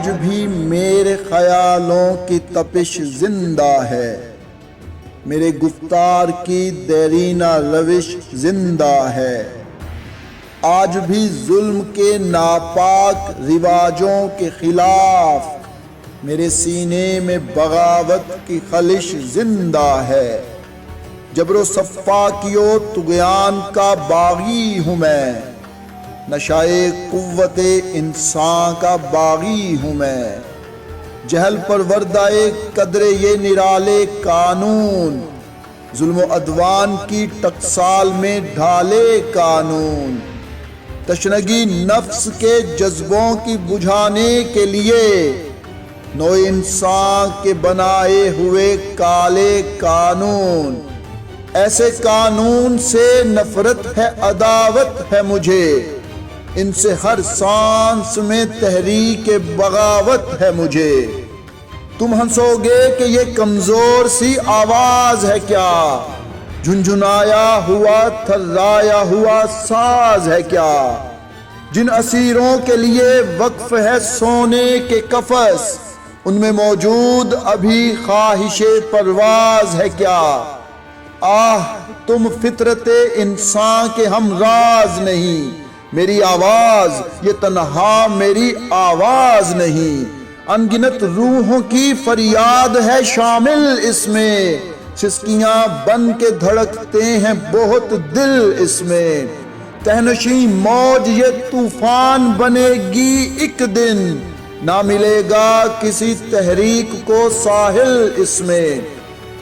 آج بھی میرے خیالوں کی تپش زندہ ہے، میرے گفتار کی دیرینہ روش زندہ ہے۔ آج بھی ظلم کے ناپاک رواجوں کے خلاف میرے سینے میں بغاوت کی خلش زندہ ہے۔ جبر و صفاقی و طغیان کا باغی ہوں میں، نشائے قوت انسان کا باغی ہوں میں۔ جہل پروردہ قدر یہ نرالے قانون، ظلم و عدوان کی ٹکسال میں ڈھالے قانون۔ تشنگی نفس کے جذبوں کی بجھانے کے لیے نو انسان کے بنائے ہوئے کالے قانون۔ ایسے قانون سے نفرت ہے، عداوت ہے مجھے، ان سے ہر سانس میں تحریک بغاوت ہے مجھے۔ تم ہنسو گے کہ یہ کمزور سی آواز ہے کیا، جھنجھنایا ہوا تھرایا ہوا ساز ہے کیا۔ جن اسیروں کے لیے وقف ہے سونے کے قفس، ان میں موجود ابھی خواہش پرواز ہے کیا۔ آہ تم فطرت انسان کے ہم راز نہیں، میری آواز یہ تنہا میری آواز نہیں۔ انگنت روحوں کی فریاد ہے شامل اس میں، سسکیاں بن کے دھڑکتے ہیں بہت دل اس میں۔ تہنشیں موج یہ طوفان بنے گی ایک دن، نہ ملے گا کسی تحریک کو ساحل اس میں۔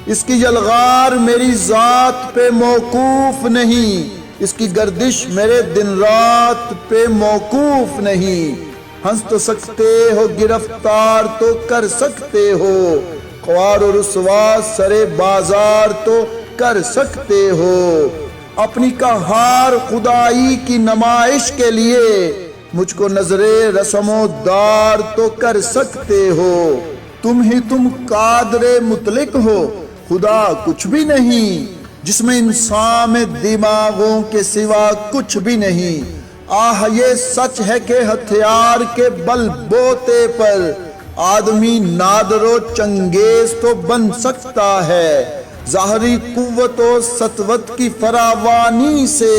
اس کی یلغار میری ذات پہ موقوف نہیں، اس کی گردش میرے دن رات پہ موقوف نہیں۔ ہنس تو سکتے ہو، گرفتار تو کر سکتے ہو، خوار و رسوا سرے بازار تو کر سکتے ہو۔ اپنی قہار خدائی کی نمائش کے لیے مجھ کو نظر رسم و دار تو کر سکتے ہو۔ تم قادر مطلق ہو، خدا کچھ بھی نہیں، جس میں انسان میں دماغوں کے سوا کچھ بھی نہیں۔ آہ یہ سچ ہے کہ ہتھیار کے بل بوتے پر آدمی نادر و چنگیز تو بن سکتا ہے۔ ظاہری قوت و سطوت کی فراوانی سے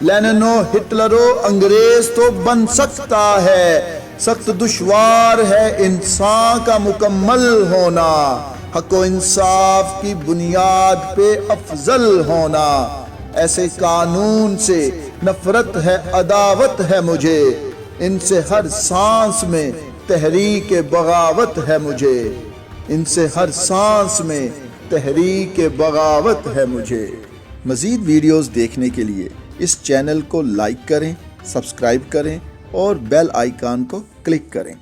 لینن و ہٹلر و انگریز تو بن سکتا ہے۔ سخت دشوار ہے انسان کا مکمل ہونا، حق و انصاف کی بنیاد پہ افضل ہونا۔ ایسے قانون سے نفرت ہے، عداوت ہے مجھے، ان سے ہر سانس میں تحریک بغاوت ہے مجھے، ان سے ہر سانس میں تحریک بغاوت ہے مجھے۔ مزید ویڈیوز دیکھنے کے لیے اس چینل کو لائک کریں، سبسکرائب کریں اور بیل آئیکن کو کلک کریں۔